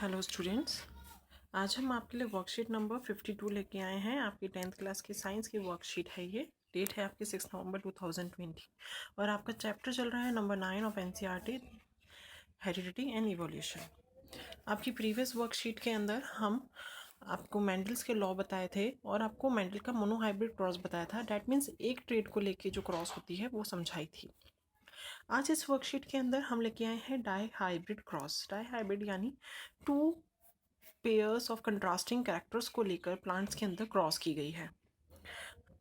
Hello students, आज हम आपके लिए वर्कशीट नंबर 52 लेके आए हैं। आपकी 10th क्लास की साइंस की वर्कशीट है ये। डेट है आपकी 6 नवंबर 2020 और आपका चैप्टर चल रहा है number 9 of NCERT, heredity and evolution. आपकी प्रीवियस वर्कशीट के अंदर हम आपको मेंडल्स के लॉ बताए थे और आपको मेंडल का मोनोहाइब्रिड क्रॉस बताया था। डैट मीन्स एक ट्रेड को लेके जो क्रॉस होती है वो समझाई थी। आज इस वर्कशीट के अंदर हम लेके आए हैं dihybrid cross. Dihybrid यानी two pairs of contrasting characters को लेकर प्लांट्स के अंदर क्रॉस की गई है।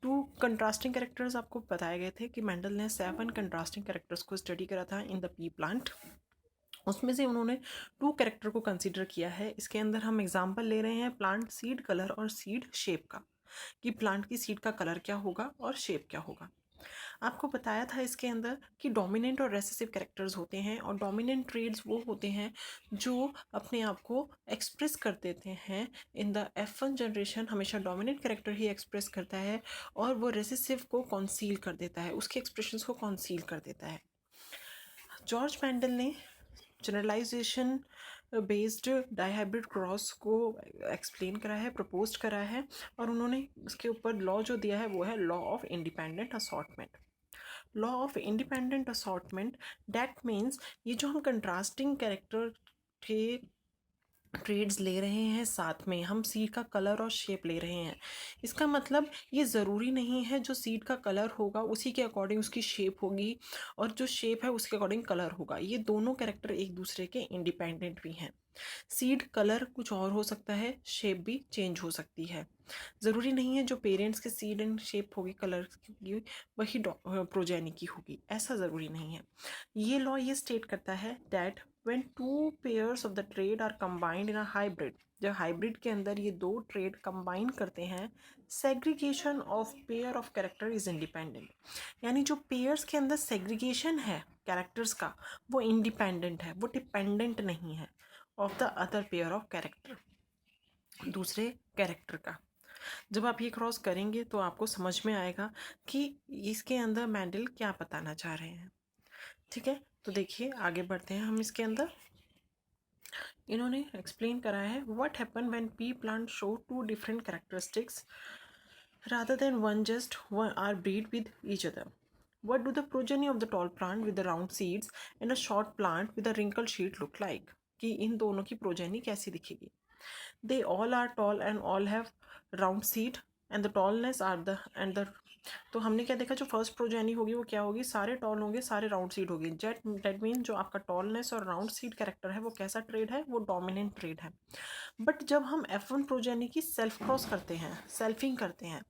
टू कंट्रास्टिंग कैरेक्टर्स आपको बताए गए थे कि मेंडल ने 7 कंट्रास्टिंग कैरेक्टर्स को स्टडी करा था इन द पी प्लांट। उसमें से उन्होंने 2 कैरेक्टर को कंसीडर किया है। इसके अंदर हम एग्जांपल ले रहे हैं प्लांट सीड कलर और सीड शेप का, कि प्लांट की सीड का कलर क्या होगा और शेप क्या होगा। आपको बताया था इसके अंदर कि डोमिनेंट और रेसेसिव कैरेक्टर्स होते हैं और डोमिनेंट ट्रेड्स वो होते हैं जो अपने आप को एक्सप्रेस कर देते हैं। इन द F1 जनरेशन हमेशा डोमिनेंट कैरेक्टर ही एक्सप्रेस करता है और वो रेसेसिव को कॉन्सील कर देता है, उसके एक्सप्रेशंस को कॉन्सील कर देता है। जॉर्ज मेंडल ने जनरलाइजेशन बेस्ड डाईहाइब्रिड क्रॉस को एक्सप्लेन करा है, प्रपोज करा है और उन्होंने इसके ऊपर लॉ जो दिया है वो है law of independent assortment. Law of independent assortment that means ये जो हम कंट्रास्टिंग कैरेक्टर के ट्रेड्स ले रहे हैं, साथ में हम सीड का कलर और शेप ले रहे हैं। इसका मतलब ये ज़रूरी नहीं है जो सीड का कलर होगा उसी के अकॉर्डिंग उसकी शेप होगी और जो शेप है उसके अकॉर्डिंग कलर होगा। ये दोनों कैरेक्टर एक दूसरे के इंडिपेंडेंट भी हैं। सीड कलर कुछ और हो सकता है, शेप भी चेंज हो सकती है। ज़रूरी नहीं है जो पेरेंट्स के सीड एंड शेप होगी कलर की वही प्रोजेनी की होगी, ऐसा ज़रूरी नहीं है। ये लॉ ये स्टेट करता है that when two pairs of the trade are combined in a hybrid, जब हाइब्रिड के अंदर ये दो ट्रेड कंबाइन करते हैं, segregation of pair of character is independent. यानी जो पेयर्स के अंदर सेग्रीगेशन है कैरेक्टर्स का वो इंडिपेंडेंट है, वो डिपेंडेंट नहीं है of the other pair of character, दूसरे कैरेक्टर का। जब आप ये क्रॉस करेंगे तो आपको समझ में आएगा कि इसके अंदर मेंडल क्या बताना चाह रहे हैं। ठीक है, तो देखिए आगे बढ़ते हैं हम। इसके अंदर इन्होंने एक्सप्लेन करा है what happen when pea plant show two different characteristics rather than one just one are breed with each other. What do the progeny of the tall plant with the round seeds and a short plant with a wrinkled sheet look like? कि इन दोनों की progeny कैसी दिखेगी। They all are tall and all have round seed and the tallness are the and the तो हमने क्या देखा, जो फर्स्ट प्रोजेनी होगी वो क्या होगी, सारे टॉल होंगे, सारे राउंड सीड होगी। डेट मीन जो आपका टॉलनेस और राउंड सीड कैरेक्टर है वो कैसा ट्रेड है, वो डोमिनेंट ट्रेड है। बट जब हम F1 प्रोजेनी की सेल्फ क्रॉस करते हैं, सेल्फिंग करते हैं,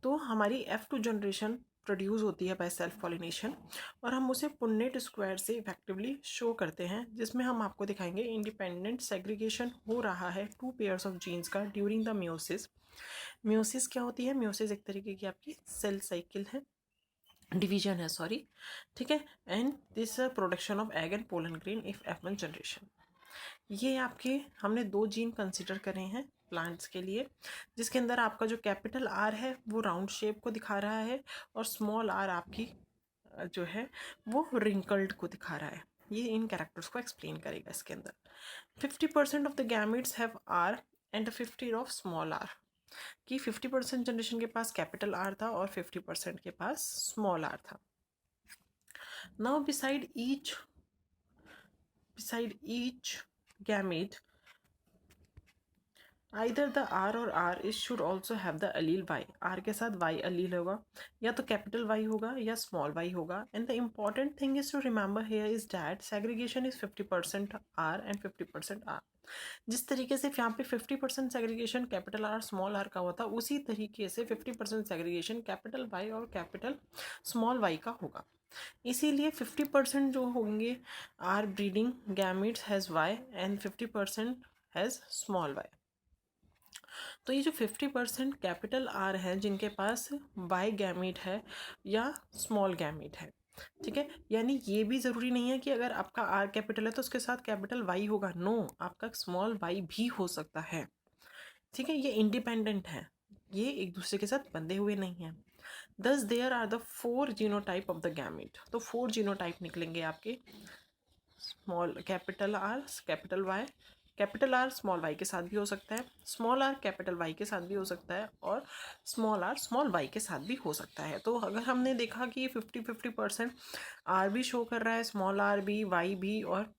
तो हमारी F2 जनरेशन प्रोड्यूस होती है बाय सेल्फ पॉलिनेशन और हम उसे पुन्नेट स्क्वायर से इफेक्टिवली शो करते हैं, जिसमें हम आपको दिखाएंगे इंडिपेंडेंट सेग्रीगेशन हो रहा है टू पेयर्स ऑफ जीन्स का ड्यूरिंग द म्योसिस। म्योसिस क्या होती है, म्योसिस एक तरीके की आपकी सेल साइकिल है, डिवीजन है सॉरी, ठीक है। And this production of egg and pollen grain if F1 generation. ये आपके हमने 2 जीन कंसिडर करे हैं प्लांट्स के लिए, जिसके अंदर आपका जो कैपिटल R है वो राउंड शेप को दिखा रहा है और स्मॉल r आपकी जो है वो रिंकल्ड को दिखा रहा है। ये इन कैरेक्टर्स को एक्सप्लेन करेगा। इसके अंदर 50% of the gametes have R and 50 of small r, कि 50% जनरेशन के पास कैपिटल R था और 50% के पास स्मॉल r था। Now beside each gamete either the R और R is should also have the allele Y। R के साथ Y allele होगा, या तो कैपिटल Y होगा या स्मॉल y होगा। And the important thing is to remember here is that segregation is 50% R and 50% R। जिस तरीके से यहाँ पे 50% segregation capital R small r का होता, उसी तरीके से 50% सेग्रीगेशन कैपिटल Y और कैपिटल स्मॉल y का होगा। इसीलिए 50% जो होंगे R breeding gametes has Y and 50% has small y। तो ये जो 50% कैपिटल R है जिनके पास Y गैमेट है या स्मॉल गैमेट है, ठीक है। यानी ये भी ज़रूरी नहीं है कि अगर आपका R कैपिटल है तो उसके साथ कैपिटल Y होगा, नो, आपका स्मॉल y भी हो सकता है, ठीक है। ये इंडिपेंडेंट है, ये एक दूसरे के साथ बंधे हुए नहीं हैं। Thus there are the 4 genotype of the gamete. तो 4 जीनोटाइप निकलेंगे आपके, small capital R, capital Y, capital R small Y के साथ भी हो सकता है, स्मॉल आर कैपिटल वाई के साथ भी हो सकता है, और स्मॉल आर स्मॉल वाई के साथ भी हो सकता है। तो अगर हमने देखा कि 50-50% आर भी शो कर रहा है, स्मॉल आर भी, वाई भी और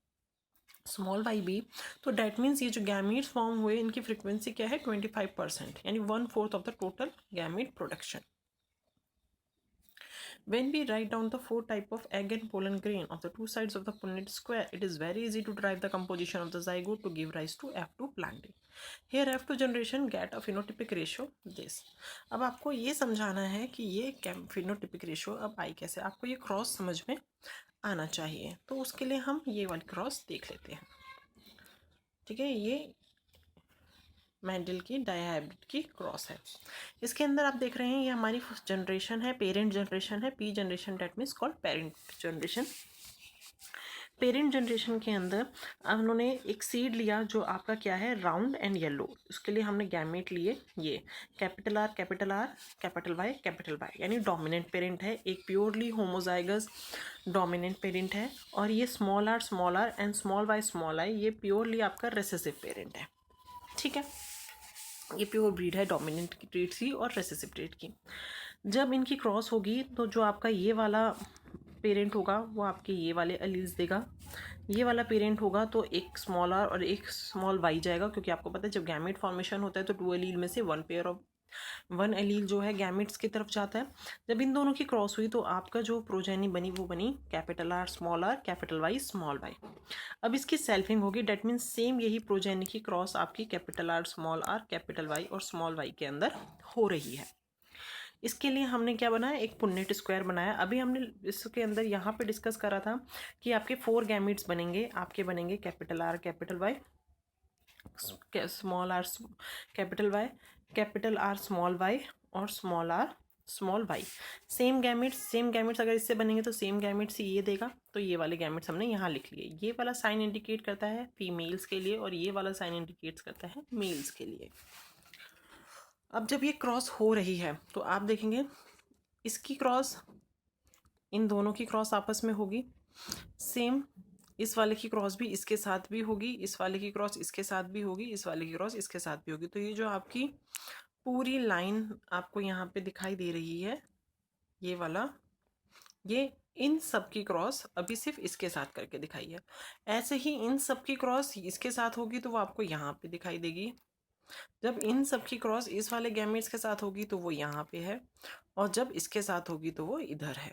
स्मॉल वाई भी, तो डैट मीन्स ये जो गैमीट्स फॉर्म हुए इनकी फ्रिक्वेंसी क्या है 25%, यानी 1/4 of the total gamete production. When we write down the 4 type of egg and pollen grain of the two sides of the Punnett square, it is very easy to derive the composition of the zygote to give rise to F2 planting. Here F2 generation get a phenotypic ratio this. अब आपको ये समझाना है कि ये phenotypic ratio अब आई कैसे, आपको ये क्रॉस समझ में आना चाहिए। तो उसके लिए हम ये वाली क्रॉस देख लेते हैं। ठीक है, ये मेंडल की डायहाइब्रिड की क्रॉस है। इसके अंदर आप देख रहे हैं ये हमारी जनरेशन है, पेरेंट जनरेशन है, P generation, that means called parent generation. Parent generation के अंदर उन्होंने एक सीड लिया जो आपका क्या है राउंड एंड येलो, उसके लिए हमने गैमेट लिए ये capital R capital R capital Y, यानी डोमिनेंट पेरेंट है, एक प्योरली होमोजाइगस डोमिनेंट पेरेंट है, और ये small R and small I ये प्योरली आपका रेसेसिव पेरेंट है। ठीक है, ये प्योर ब्रीड है डोमिनेंट की ट्रेट की और रेसेसिव ट्रेट की। जब इनकी क्रॉस होगी तो जो आपका ये वाला पेरेंट होगा वो आपके ये वाले एलील्स देगा, ये वाला पेरेंट होगा तो एक स्मॉल आर और एक स्मॉल वाई जाएगा, क्योंकि आपको पता है जब गैमेट फॉर्मेशन होता है तो 2 एलील में से 1 एलील जो है गैमेट्स की तरफ जाता है। जब इन दोनों की क्रॉस हुई तो आपका जो प्रोजेनी बनी वो बनी capital R capital Y small Y. अब इसकी सेल्फिंग होगी, डेट मीन्स सेम यही प्रोजेनी की क्रॉस आपकी कैपिटल आर कैपिटल वाई और स्मॉल वाई के अंदर हो रही है। इसके लिए हमने क्या बनाया, एक पुन्नेट स्क्वायर बनाया। अभी हमने इसके अंदर यहाँ पे डिस्कस करा था कि आपके 4 गैमेट्स बनेंगे, आपके बनेंगे capital R capital Y, small R capital R small Y और small R small Y. Same gametes अगर इससे बनेंगे तो सेम गैमेट्स ये देगा, तो ये वाले गैमेट्स हमने यहाँ लिख लिए। ये वाला साइन इंडिकेट करता है फीमेल्स के लिए और ये वाला साइन इंडिकेट करता है मेल्स के लिए। अब जब ये क्रॉस हो रही है तो आप देखेंगे इसकी क्रॉस इन दोनों की क्रॉस आपस में होगी, सेम इस वाले की क्रॉस भी इसके साथ भी होगी, इस वाले की क्रॉस इसके साथ भी होगी, इस वाले की क्रॉस इसके साथ भी होगी। तो ये जो आपकी पूरी लाइन आपको यहाँ पे दिखाई दे रही है, ये वाला, ये इन सब की क्रॉस अभी सिर्फ इसके साथ करके दिखाई है। ऐसे ही इन सब की क्रॉस इसके साथ होगी तो वो आपको यहाँ पे दिखाई देगी। जब इन सब की क्रॉस इस वाले गैमेट्स के साथ होगी तो वो यहाँ पे है, और जब इसके साथ होगी तो वो इधर है।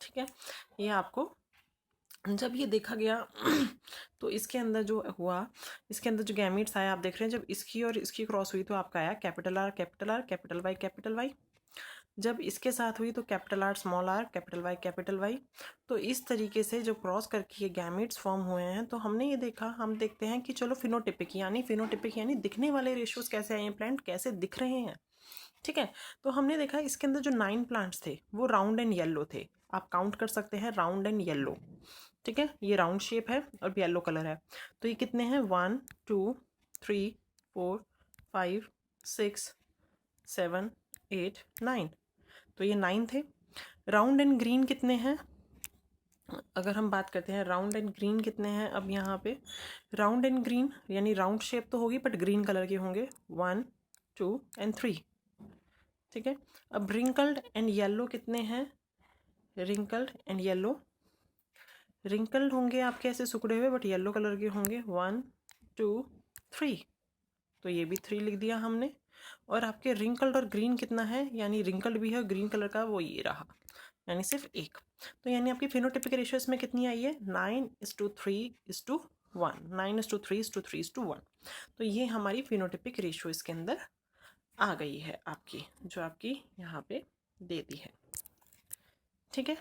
ठीक है, ये आपको जब ये देखा गया तो इसके अंदर जो हुआ, इसके अंदर जो गैमेट्स आया आप देख रहे हैं, जब इसकी और इसकी क्रॉस हुई तो आपका आया कैपिटल आर कैपिटल वाई। जब इसके साथ हुई तो कैपिटल आर कैपिटल वाई। तो इस तरीके से जो क्रॉस करके ये गैमेट्स फॉर्म हुए हैं, तो हमने ये देखा, हम देखते हैं कि चलो फिनोटिपिक यानी दिखने वाले रेशियोज कैसे आए हैं, प्लांट कैसे दिख रहे हैं। ठीक है, तो हमने देखा इसके अंदर जो 9 प्लांट्स थे वो राउंड एंड येलो थे, आप काउंट कर सकते हैं राउंड एंड येलो। ठीक है, ये राउंड शेप है और येलो कलर है, तो ये कितने हैं 1 2 3 4 5 6 7 8 9, तो ये 9 थे। राउंड एंड ग्रीन कितने हैं, अगर हम बात करते हैं राउंड एंड ग्रीन कितने हैं, अब यहाँ पे राउंड एंड ग्रीन यानी राउंड शेप तो होगी बट ग्रीन कलर के होंगे 1 2 एंड 3। ठीक है, अब रिंकल्ड एंड येलो कितने हैं, रिंकल्ड एंड येलो, रिंकल्ड होंगे आपके ऐसे सिकुड़े हुए बट येलो कलर के होंगे 1 2 3, तो ये भी 3 लिख दिया हमने। और आपके रिंकल्ड और ग्रीन कितना है, यानी रिंकल्ड भी है ग्रीन कलर का, वो ये रहा, यानी सिर्फ एक। तो यानी आपकी फिनोटिपिक रेशियो इसमें कितनी आई है 9:3:1, 9:3:3:1। तो ये हमारी फिनोटिपिक रेशियो इसके अंदर आ गई है आपकी, जो आपकी यहाँ पे दे दी है। ठीक है,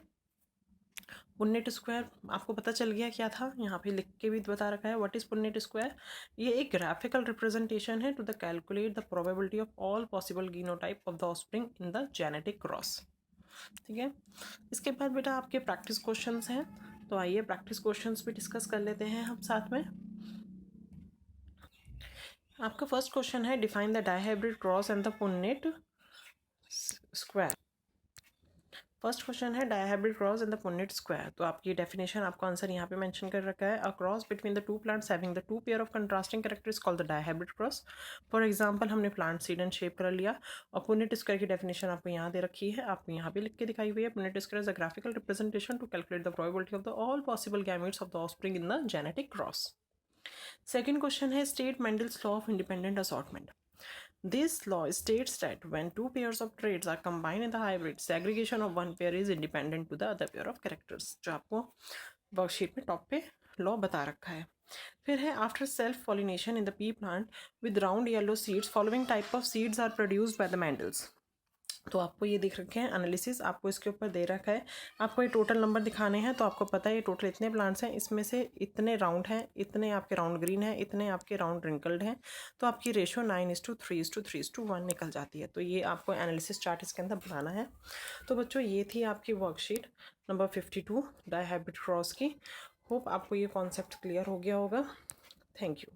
पुन्नेट स्क्वायर आपको पता चल गया क्या था, यहाँ पे लिख के भी बता रखा है व्हाट इज पुन्नेट स्क्वायर। ये एक ग्राफिकल रिप्रेजेंटेशन है to the calculate the probability of all possible genotype of the offspring in the genetic cross. ठीक है, इसके बाद बेटा आपके प्रैक्टिस क्वेश्चंस हैं, तो आइए प्रैक्टिस क्वेश्चंस भी डिस्कस कर लेते हैं हम साथ में। आपका फर्स्ट क्वेश्चन है define the dihybrid cross and the Punnett square. First question है dihybrid cross in the Punnett square. तो आपकी डेफिनेशन आपका आंसर यहाँ पे मेंशन कर रखा है। A cross between the two plants having the two pair of contrasting character is called the dihybrid cross. For example हमने प्लांट सीड एंड शेप कर लिया और पुन्नेट स्क्वायर की डेफिनेशन आपको यहाँ दे रखी है, आपको यहाँ पे लिख के दिखाई हुई है। Punnett square is a graphical representation to calculate the probability of the all possible gametes of the offspring in the genetic cross. Second question है state Mendel's law of independent assortment. This law states that when two pairs of traits are combined in the hybrid, segregation of one pair is independent to the other pair of characters, जो आपको worksheet में top पे law बता रखा है। फिर है after self pollination in the pea plant with round yellow seeds following type of seeds are produced by the Mendels. तो आपको ये दिख रखे हैं एनालिसिस, आपको इसके ऊपर दे रखा है। आपको ये टोटल नंबर दिखाने हैं, तो आपको पता है ये टोटल इतने प्लांट्स हैं, इसमें से इतने राउंड हैं, इतने आपके राउंड ग्रीन हैं, इतने आपके राउंड रिंकल्ड हैं। तो आपकी रेशो 9:3:3:1 निकल जाती है। तो ये आपको एनालिसिस चार्ट इसके अंदर बनाना है। तो बच्चों ये थी आपकी वर्कशीट नंबर 52 डायहाइब्रिड क्रॉस की। होप आपको ये कॉन्सेप्ट क्लियर हो गया होगा। Thank you.